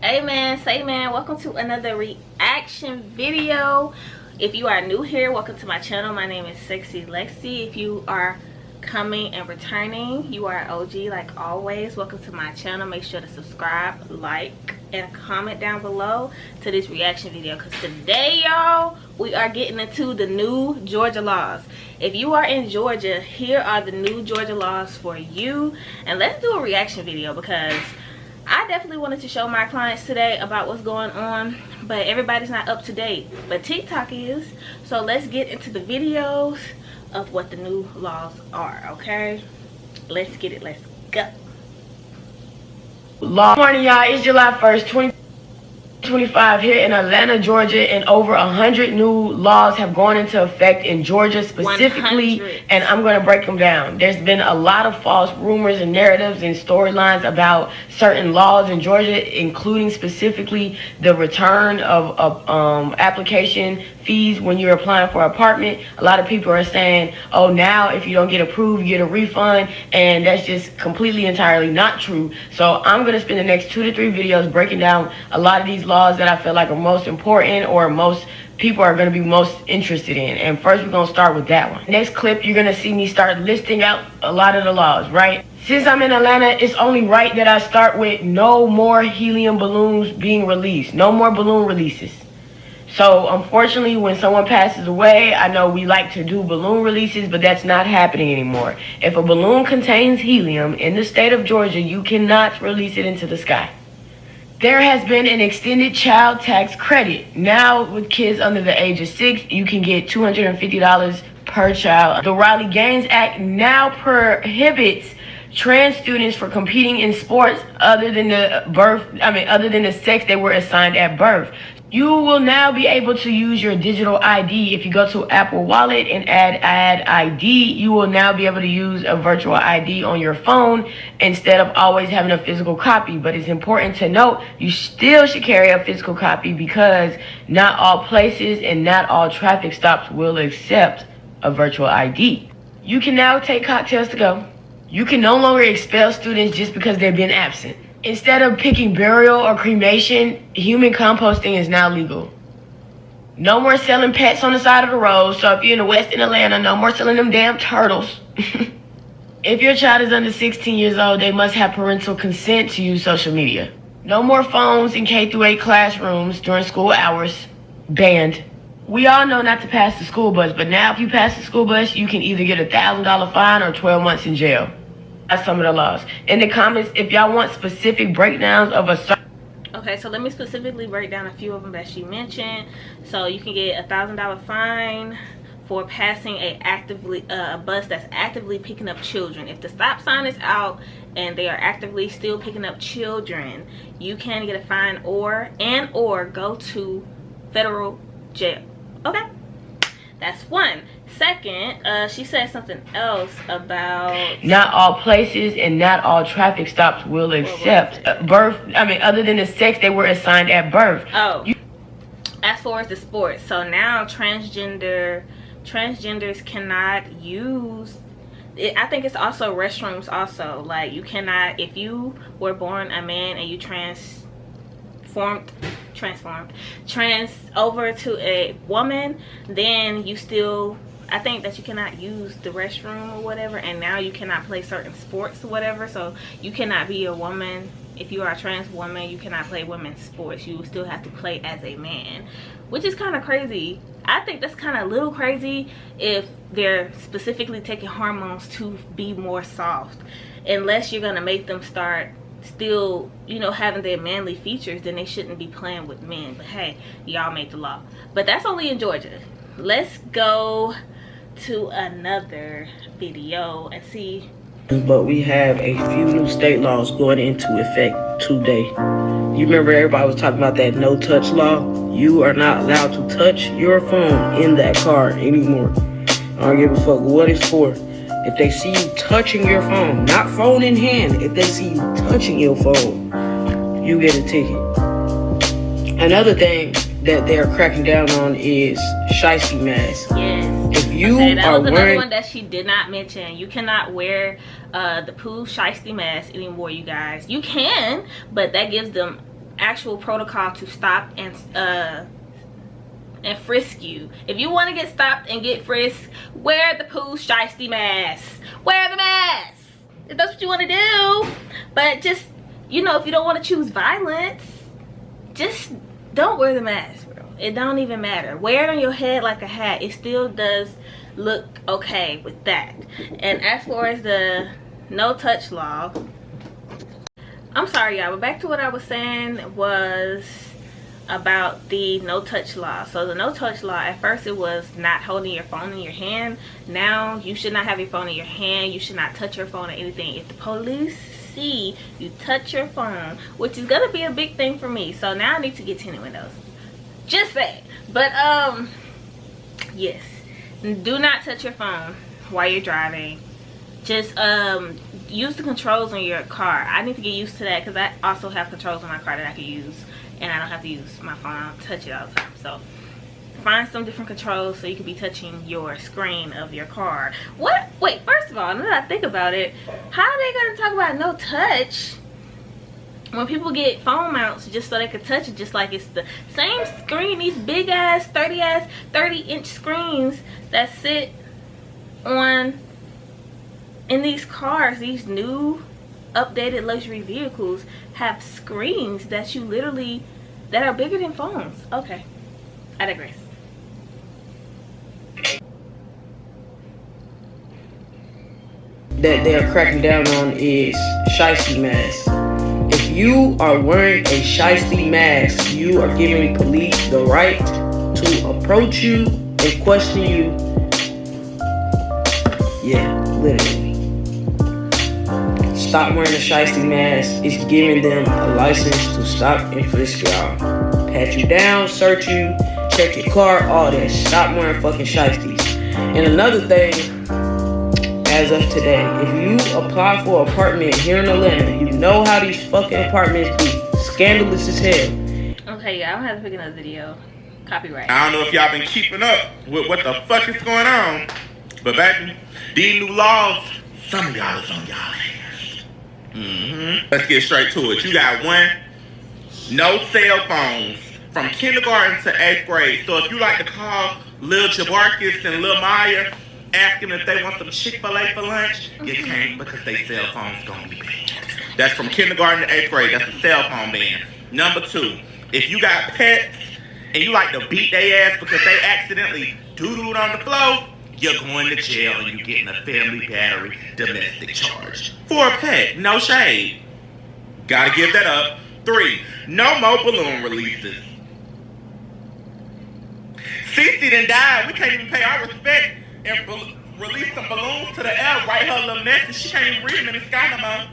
Amen. Say man. Welcome to another reaction video. If you are new here, welcome to my channel. My name is Sexy Lexi. If you are coming and returning, you are OG like always. Welcome to my channel. Make sure to subscribe, like, and comment down below to this reaction video, because today, y'all, we are getting into the new Georgia laws. If you are in Georgia, here are the new Georgia laws for you. And let's do a reaction video, because I definitely wanted to show my clients today about what's going on, but everybody's not up to date, but TikTok is. So let's get into the videos of what the new laws are. Okay, let's get it. Let's go. Good morning, y'all. It's July 1st, 2025 here in Atlanta, Georgia, and over 100 new laws have gone into effect in Georgia specifically, 100. And I'm going to break them down. There's been a lot of false rumors and narratives and storylines about certain laws in Georgia, including specifically the return of application fees when you're applying for an apartment. A lot of people are saying, oh, now if you don't get approved, you get a refund, and that's just completely entirely not true. So I'm going to spend the next 2 to 3 videos breaking down a lot of these laws that I feel like are most important, or most people are going to be most interested in. And first, we're going to start with that one. Next clip, you're going to see me start listing out a lot of the laws, right? Since I'm in Atlanta, it's only right that I start with no more helium balloons being released. No more balloon releases. So unfortunately, when someone passes away, I know we like to do balloon releases, but that's not happening anymore. If a balloon contains helium in the state of Georgia, you cannot release it into the sky. There has been an extended child tax credit. Now, with kids under the age of 6, you can get $250 per child. The Raleigh Gaines Act now prohibits trans students from competing in sports other than the sex they were assigned at birth. You will now be able to use your digital ID. If you go to Apple Wallet and add ID, you will now be able to use a virtual ID on your phone instead of always having a physical copy. But it's important to note, you still should carry a physical copy, because not all places and not all traffic stops will accept a virtual ID. You can now take cocktails to go. You can no longer expel students just because they've been absent. Instead of picking burial or cremation, human composting is now legal. No more selling pets on the side of the road. So if you're in the West in Atlanta, no more selling them damn turtles. If your child is under 16 years old, they must have parental consent to use social media. No more phones in K-8 classrooms during school hours. Banned. We all know not to pass the school bus, but now if you pass the school bus, you can either get a $1,000 fine or 12 months in jail. That's some of the laws. In the comments, if y'all want specific breakdowns of a certain... Okay, so let me specifically break down a few of them that she mentioned. So you can get a $1,000 fine for passing a bus that's actively picking up children. If the stop sign is out and they are actively still picking up children, you can get a fine or go to federal jail. Okay, that's one. Second, she said something else about not all places and not all traffic stops will accept other than the sex they were assigned at birth. Oh, as far as the sports, so now transgenders cannot use it. I think it's also restrooms also. Like, you cannot, if you were born a man and you transformed over to a woman, then you still, I think that you cannot use the restroom or whatever, and now you cannot play certain sports or whatever. So you cannot be a woman. If you are a trans woman, you cannot play women's sports. You will still have to play as a man, which is kind of crazy. I think that's kind of a little crazy if they're specifically taking hormones to be more soft. Unless you're gonna make them start still, you know, having their manly features, then they shouldn't be playing with men. But hey, y'all made the law. But that's only in Georgia. Let's go to another video and see. But we have a few new state laws going into effect today. You remember everybody was talking about that no touch law? You are not allowed to touch your phone in that car anymore. I don't give a fuck what it's for. If they see you touching your phone, not phone in hand, if they see you touching your phone, you get a ticket. Another thing that they're cracking down on is shiesty masks. Yes. If you that are was wearing... another one that she did not mention. You cannot wear the poo shiesty mask anymore, you guys. You can, but that gives them actual protocol to stop and frisk you. If you want to get stopped and get frisked, wear the poo shiesty mask. Wear the mask if that's what you want to do. But just, you know, if you don't want to choose violence, just don't wear the mask, bro. It don't even matter. Wear it on your head like a hat. It still does look okay with that. And as far as the no touch law, I'm sorry y'all, but back to what I was saying was about the no touch law. So the no touch law, at first it was not holding your phone in your hand. Now you should not have your phone in your hand. You should not touch your phone or anything. If the police see you touch your phone, which is gonna be a big thing for me, so now I need to get tinted windows, just saying. But yes, do not touch your phone while you're driving. Just use the controls on your car. I need to get used to that because I also have controls on my car that I can use, and I don't have to use my phone. I don't touch it all the time. So find some different controls so you can be touching your screen of your car. What? Wait, first of all, now that I think about it, how are they gonna talk about no touch when people get phone mounts just so they can touch it, just like it's the same screen? These big ass 30-inch screens that sit on in these cars, these new updated luxury vehicles have screens that you literally, that are bigger than phones. Okay, I digress. That they're cracking down on is shiesty masks. If you are wearing a shiesty mask, you are giving police the right to approach you and question you. Yeah, literally. Stop wearing a shiesty mask. It's giving them a license to stop and frisk y'all. Pat you down, search you, check your car, all that. Stop wearing fucking shiesties. And another thing, as of today, if you apply for an apartment here in Atlanta, you know how these fucking apartments be. Scandalous as hell. Okay, yeah, I'm gonna have to pick another video. Copyright. I don't know if y'all been keeping up with what the fuck is going on, but baby, these new laws, some of y'all is on y'all hands. Let's get straight to it. You got one, no cell phones from kindergarten to 8th grade. So if you like to call Lil Jabarkis and Lil Maya, asking if they want some Chick-fil-A for lunch, you can't because they cell phones gonna be banned. That's from kindergarten to 8th grade. That's a cell phone ban. Number 2, if you got pets and you like to beat their ass because they accidentally doo-dooed on the floor, you're going to jail and you're getting a family battery domestic charge. For a pet, no shade. Gotta give that up. 3, no more balloon releases. Cece done died. We can't even pay our respect and release some balloons to the air, write her little message. She can't even read them in the sky no more.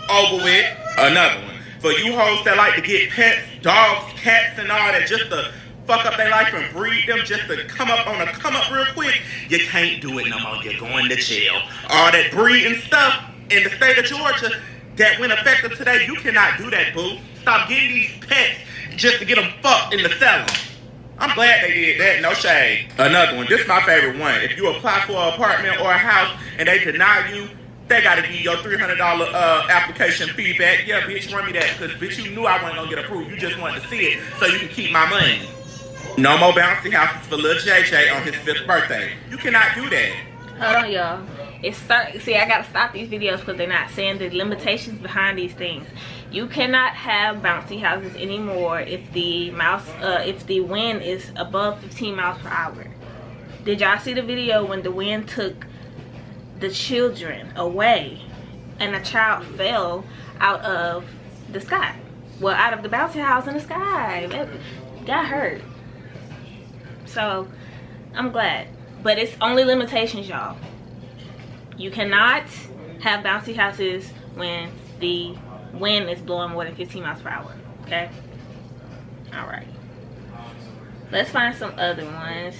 Over with. Another one. For you hoes that like to get pets, dogs, cats, and all that, just to fuck up their life and breed them just to come up real quick, you can't do it no more. You're going to jail. All that breeding stuff in the state of Georgia that went effective today, you cannot do that, boo. Stop getting these pets just to get them fucked in the cellar. I'm glad they did that, no shade. Another one, this is my favorite one. If you apply for an apartment or a house and they deny you, they gotta give you your $300 application feedback. Yeah, bitch, run me that, because bitch, you knew I wasn't gonna get approved. You just wanted to see it so you can keep my money. No more bouncy houses for Lil JJ on his 5th birthday. You cannot do that. Hold on, y'all. See, I gotta stop these videos because they're not saying the limitations behind these things. You cannot have bouncy houses anymore if the wind is above 15 miles per hour. Did y'all see the video when the wind took the children away and a child fell out of the sky? Well, out of the bouncy house in the sky. That got hurt. So I'm glad, but it's only limitations, y'all. You cannot have bouncy houses when the wind is blowing more than 15 miles per hour. Okay, all right, let's find some other ones.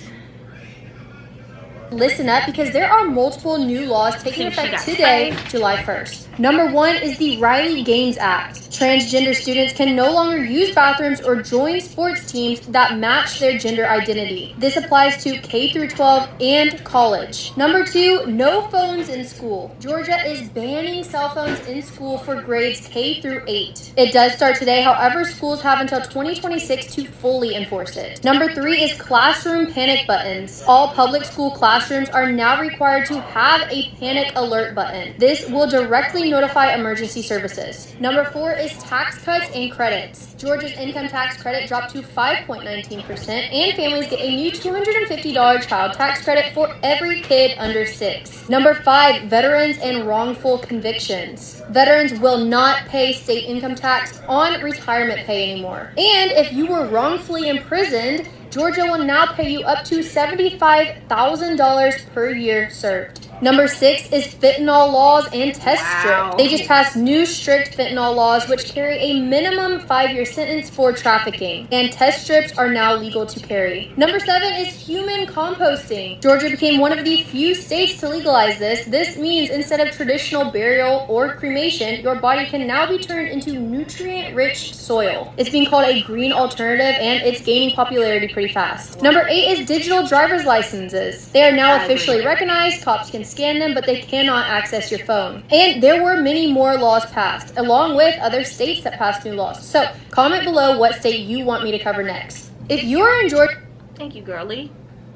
Listen up, because there are multiple new laws taking effect today, July 1st. Number 1 is the Riley Gaines Act. Transgender students can no longer use bathrooms or join sports teams that match their gender identity. This applies to K through 12 and college. Number 2, no phones in school. Georgia is banning cell phones in school for grades K through 8. It does start today, however, schools have until 2026 to fully enforce it. Number 3 is classroom panic buttons. All public school classrooms are now required to have a panic alert button. This will directly notify emergency services. Number 4 is tax cuts and credits. Georgia's income tax credit dropped to 5.19%, and families get a new $250 child tax credit for every kid under 6. Number 5, veterans and wrongful convictions. Veterans will not pay state income tax on retirement pay anymore. And if you were wrongfully imprisoned, Georgia will now pay you up to $75,000 per year served. Number 6 is fentanyl laws and test strips. They just passed new strict fentanyl laws which carry a minimum 5-year sentence for trafficking, and test strips are now legal to carry. Number 7 is human composting. Georgia became one of the few states to legalize this. This means instead of traditional burial or cremation, your body can now be turned into nutrient-rich soil. It's being called a green alternative, and it's gaining popularity pretty fast. Number 8 is digital driver's licenses. They are now officially recognized. Cops can scan them, but they cannot access your phone. And there were many more laws passed, along with other states that passed new laws. So comment below what state you want me to cover next. If you're in Georgia... Thank you, girly.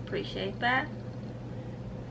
Appreciate that.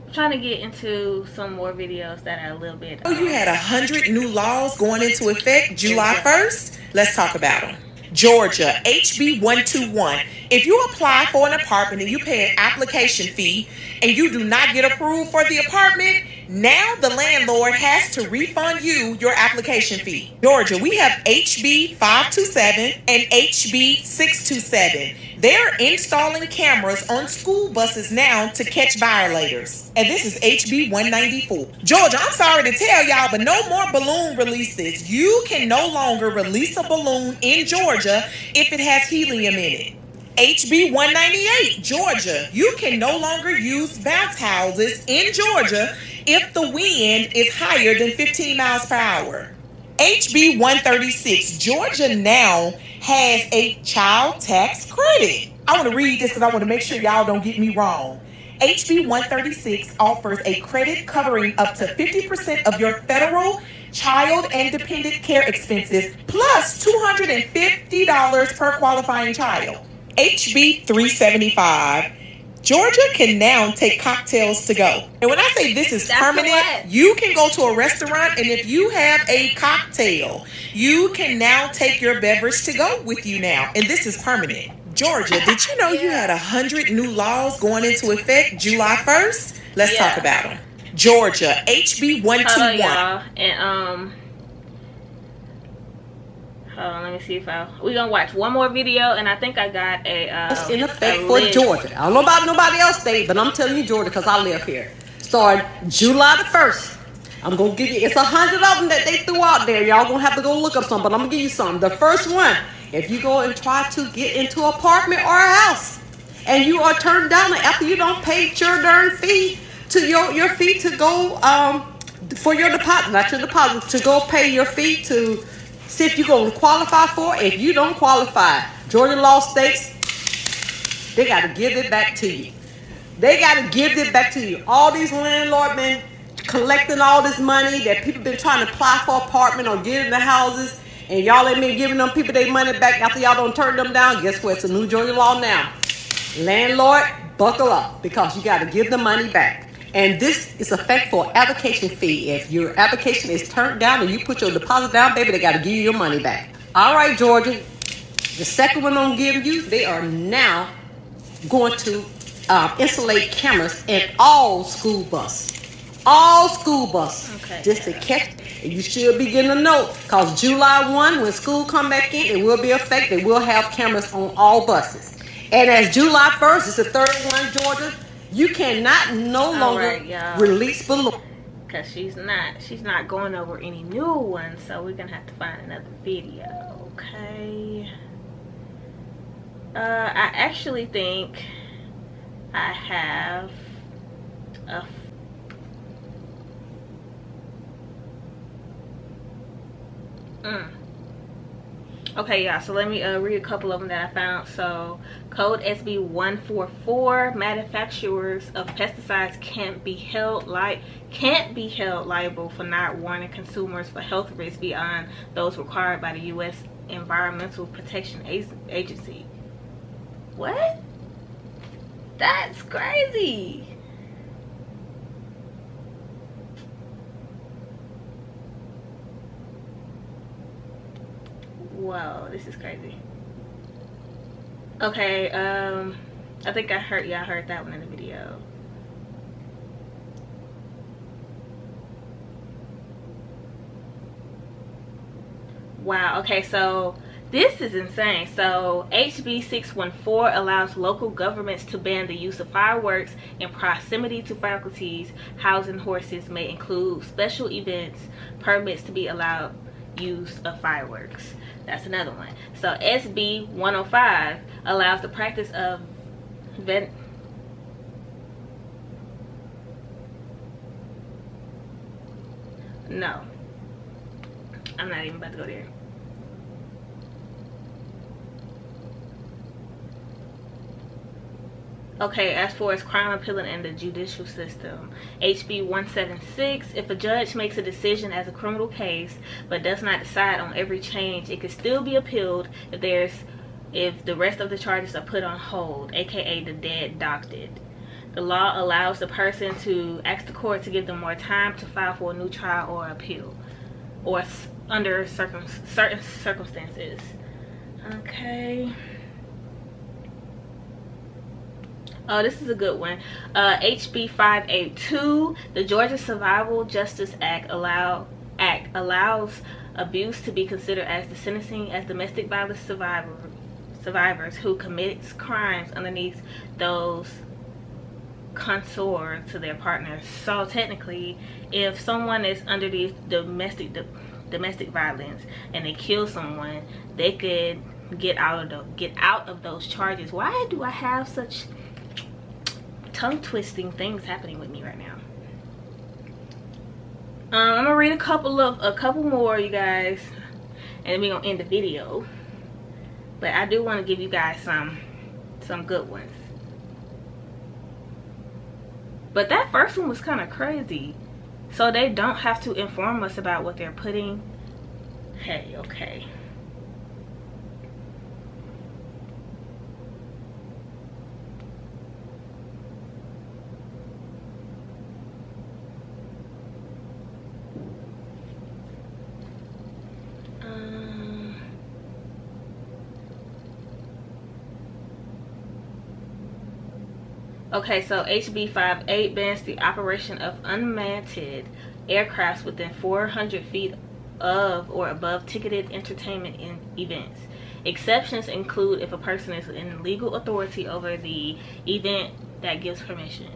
I'm trying to get into some more videos that are a little bit... You had 100 new laws going into effect July 1st. Let's talk about them. Georgia, HB 121. If you apply for an apartment and you pay an application fee and you do not get approved for the apartment, now the landlord has to refund you your application fee. Georgia, we have HB 527 and HB 627. They're installing cameras on school buses now to catch violators. And this is HB 194. Georgia, I'm sorry to tell y'all, but no more balloon releases. You can no longer release a balloon in Georgia if it has helium in it. HB 198, Georgia, you can no longer use bounce houses in Georgia if the wind is higher than 15 miles per hour. HB 136, Georgia now has a child tax credit. I want to read this because I want to make sure y'all don't get me wrong. HB 136 offers a credit covering up to 50% of your federal child and dependent care expenses plus $250 per qualifying child. HB 375, Georgia can now take cocktails to go. And when I say this is permanent, you can go to a restaurant, and if you have a cocktail, you can now take your beverage to go with you now. And this is permanent. Georgia, did you know you had 100 new laws going into effect July 1st? Let's talk about them. Georgia, HB 121. Y'all. And hold on, let me see if we're gonna watch one more video, and I think I got a in effect for Georgia. I don't know about nobody else state, but I'm telling you Georgia because I live here. Starting July the 1st. I'm gonna give you, it's 100 of them that they threw out there. Y'all gonna have to go look up some, but I'm gonna give you some. The first one, if you go and try to get into an apartment or a house and you are turned down after you don't pay your darn fee to your fee to go for your deposit, not your deposit, to go pay your fee to see if you're going to qualify for it. If you don't qualify, Georgia law states they got to give it back to you. They got to give it back to you. All these landlords been collecting all this money that people been trying to apply for apartment or get in the houses, and y'all ain't been giving them people their money back after y'all don't turn them down. Guess what? It's a new Georgia law now. Landlord, buckle up because you got to give the money back. And this is effect for application fee. If your application is turned down and you put your deposit down, baby, they got to give you your money back. All right, Georgia. The second one I'm giving you, they are now going to installate cameras in all school buses. All school buses. Okay. Just to catch. And you should be getting a note because July 1, when school come back in, it will be effect. They will have cameras on all buses. And as July 1st, it's the third one, Georgia. You cannot no longer release balloons. Because she's not going over any new ones, so we're gonna have to find another video. Okay. I actually think I have Okay, y'all, so let me read a couple of them that I found. So code SB 144, manufacturers of pesticides can't be held liable for not warning consumers for health risks beyond those required by the U.S. Environmental Protection Agency. What? That's crazy. Whoa, this is crazy. Okay, I think I heard that one in the video. Wow, okay, so this is insane. So HB 614 allows local governments to ban the use of fireworks in proximity to faculties housing horses. May include special events, permits to be allowed use of fireworks. That's another one. So SB 105 allows the practice of no, I'm not even about to go there. Okay, as far as crime appealing and the judicial system, HB 176, if a judge makes a decision as a criminal case but does not decide on every change, it can still be appealed if the rest of the charges are put on hold, aka the dead docket. The law allows the person to ask the court to give them more time to file for a new trial or appeal, or under certain circumstances. Okay. Oh, this is a good one. HB 582, the Georgia Survival Justice Act allows abuse to be considered as the sentencing as domestic violence survivors who commits crimes underneath those consort to their partners. So technically, if someone is under these domestic violence and they kill someone, they could get out of those charges. Why do I have such tongue twisting things happening with me right now? I'm gonna read a couple more, you guys, and then we're gonna end the video. But I do want to give you guys some good ones. But that first one was kind of crazy. So they don't have to inform us about what they're putting. Hey, okay. Okay, so HB 58 bans the operation of unmanned aircrafts within 400 feet of or above ticketed entertainment events. Exceptions include if a person is in legal authority over the event that gives permission.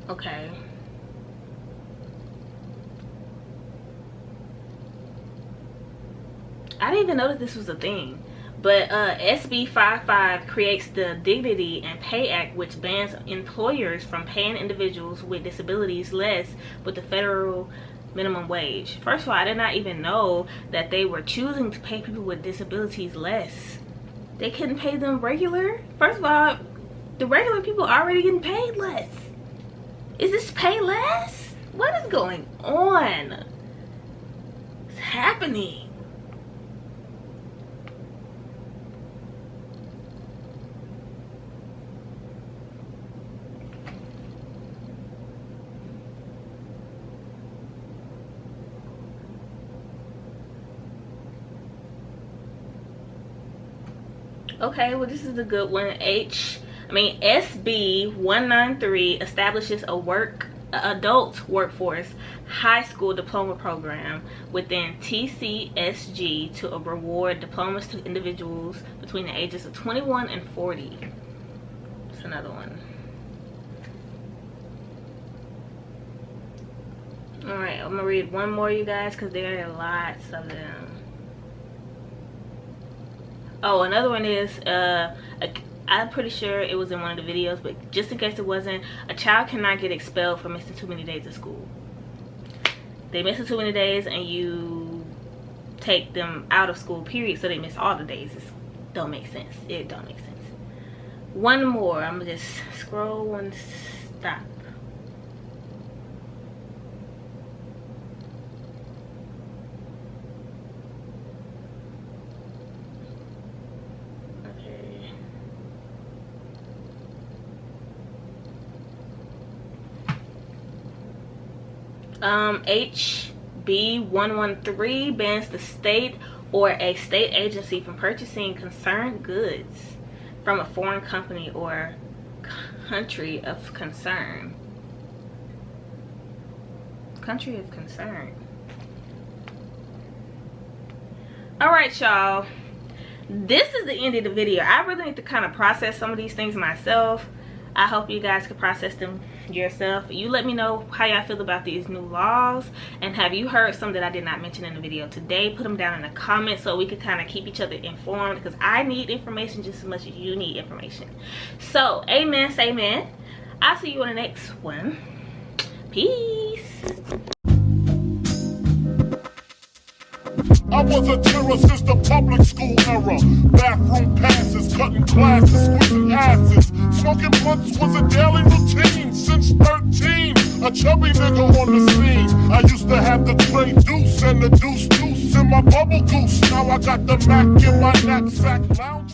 Okay. I didn't even know that this was a thing. But SB 55 creates the Dignity and Pay Act, which bans employers from paying individuals with disabilities less with the federal minimum wage. First of all, I did not even know that they were choosing to pay people with disabilities less. They couldn't pay them regular? First of all, the regular people are already getting paid less. Is this pay less? What is going on? What's happening? Okay, well, this is a good one. SB 193 establishes adult workforce high school diploma program within TCSG to reward diplomas to individuals between the ages of 21 and 40. That's another one. Alright, I'm gonna read one more, you guys, because there are lots of them. Oh, another one is I'm pretty sure it was in one of the videos, but just in case it wasn't, a child cannot get expelled for missing too many days of school. They miss too many days and you take them out of school, period, so they miss all the days. It don't make sense. It don't make sense. One more. I'm gonna just scroll and stop. Okay. HB 113 bans the state or a state agency from purchasing concerned goods from a foreign company or country of concern. Country of concern. All right, y'all. This is the end of the video. I really need to kind of process some of these things myself. I hope you guys can process them yourself. You let me know how y'all feel about these new laws, and have you heard some that I did not mention in the video today? Put them down in the comments so we can kind of keep each other informed, because I need information just as much as you need information. So amen, say amen. I'll see you in the next one. Peace. I was a terror since the public school era. Bathroom passes, cutting classes, squeezing asses. Smoking blunts was a daily routine since 13. A chubby nigga on the scene. I used to have the tray deuce and the deuce in my bubble goose. Now I got the Mac in my knapsack lounge.